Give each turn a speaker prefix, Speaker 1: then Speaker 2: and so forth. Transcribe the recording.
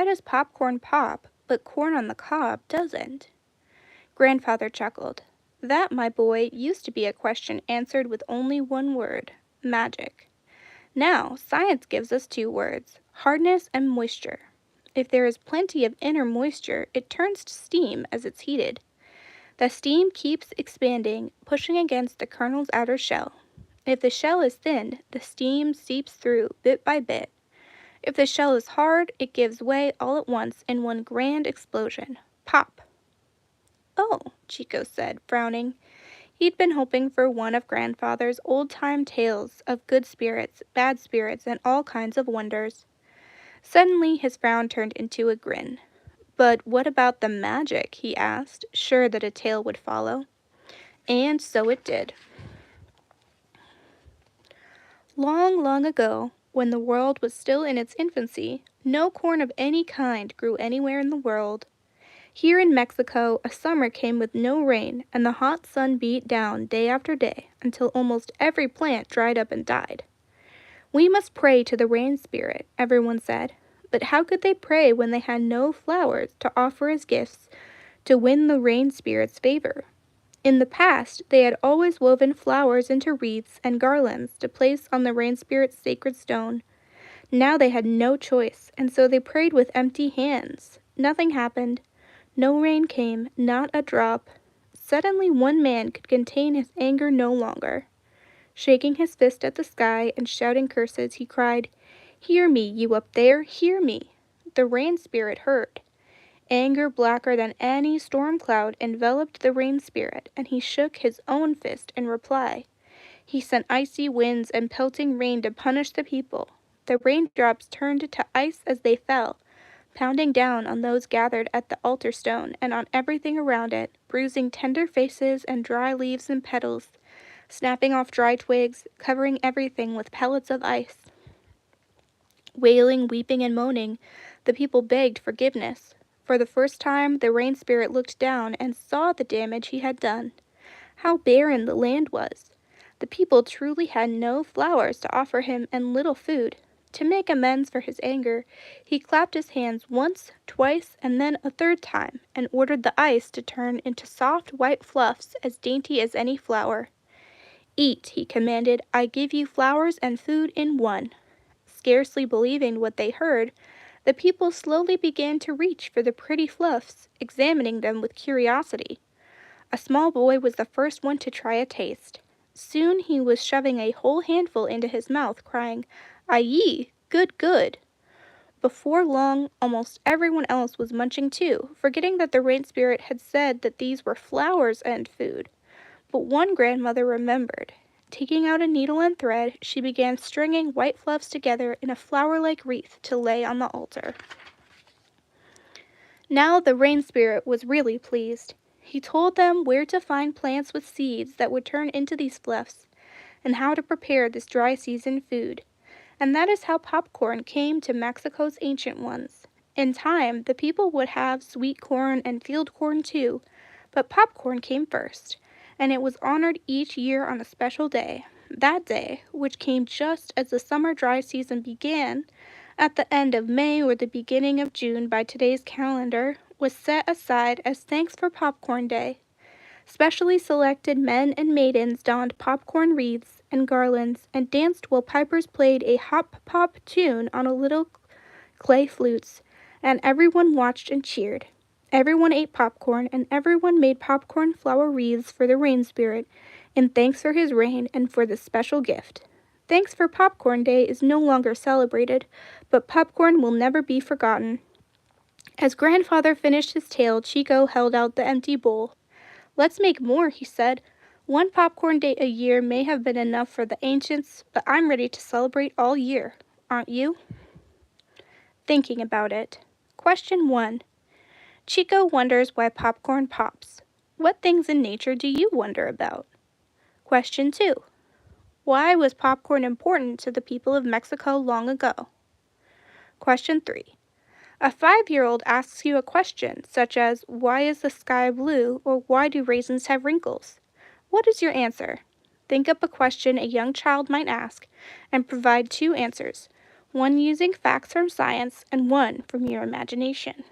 Speaker 1: why does popcorn pop, but corn on the cob doesn't?" Grandfather chuckled. "That, my boy, used to be a question answered with only one word: magic. Now, science gives us two words: hardness and moisture. If there is plenty of inner moisture, it turns to steam as it's heated. The steam keeps expanding, pushing against the kernel's outer shell. If the shell is thin, the steam seeps through bit by bit. If the shell is hard, it gives way all at once in one grand explosion. Pop!" "Oh," Chico said, frowning. He'd been hoping for one of Grandfather's old-time tales of good spirits, bad spirits, and all kinds of wonders. Suddenly his frown turned into a grin. "But what about the magic?" he asked, sure that a tale would follow. And so it did. Long, long ago, when the world was still in its infancy, no corn of any kind grew anywhere in the world. Here in Mexico, a summer came with no rain, and the hot sun beat down day after day until almost every plant dried up and died. "We must pray to the rain spirit," everyone said. But how could they pray when they had no flowers to offer as gifts to win the rain spirit's favor? In the past, they had always woven flowers into wreaths and garlands to place on the rain spirit's sacred stone. Now they had no choice, and so they prayed with empty hands. Nothing happened. No rain came, not a drop. Suddenly one man could contain his anger no longer. Shaking his fist at the sky and shouting curses, he cried, "Hear me, you up there, hear me!" The rain spirit heard. Anger blacker than any storm cloud enveloped the rain spirit, and he shook his own fist in reply. He sent icy winds and pelting rain to punish the people. The raindrops turned to ice as they fell, pounding down on those gathered at the altar stone and on everything around it, bruising tender faces and dry leaves and petals, snapping off dry twigs, covering everything with pellets of ice. Wailing, weeping, and moaning, the people begged forgiveness. For the first time, the rain spirit looked down and saw the damage he had done. How barren the land was! The people truly had no flowers to offer him and little food. To make amends for his anger, he clapped his hands once, twice, and then a third time, and ordered the ice to turn into soft white fluffs as dainty as any flower. "Eat," he commanded. "I give you flowers and food in one." Scarcely believing what they heard, the people slowly began to reach for the pretty fluffs, examining them with curiosity. A small boy was the first one to try a taste. Soon he was shoving a whole handful into his mouth, crying, "Aye, good, good." Before long, almost everyone else was munching too, forgetting that the rain spirit had said that these were flowers and food. But one grandmother remembered. Taking out a needle and thread, she began stringing white fluffs together in a flower-like wreath to lay on the altar. Now the rain spirit was really pleased. He told them where to find plants with seeds that would turn into these fluffs, and how to prepare this dry season food. And that is how popcorn came to Mexico's ancient ones. In time, the people would have sweet corn and field corn too, but popcorn came first, and it was honored each year on a special day. That day, which came just as the summer dry season began, at the end of May or the beginning of June by today's calendar, was set aside as thanks for Popcorn Day. Specially selected men and maidens donned popcorn wreaths and garlands and danced while pipers played a hop-pop tune on a little clay flutes, and everyone watched and cheered. Everyone ate popcorn, and everyone made popcorn flower wreaths for the rain spirit, in thanks for his rain and for this special gift. Thanks for Popcorn Day is no longer celebrated, but popcorn will never be forgotten. As Grandfather finished his tale, Chico held out the empty bowl. "Let's make more," he said. "One Popcorn Day a year may have been enough for the ancients, but I'm ready to celebrate all year. Aren't you?" Thinking about it. Question 1. Chico wonders why popcorn pops. What things in nature do you wonder about? Question 2. Why was popcorn important to the people of Mexico long ago? Question 3. A 5-year-old asks you a question such as, "Why is the sky blue?" or "Why do raisins have wrinkles?" What is your answer? Think up a question a young child might ask and provide 2 answers. one using facts from science and one from your imagination.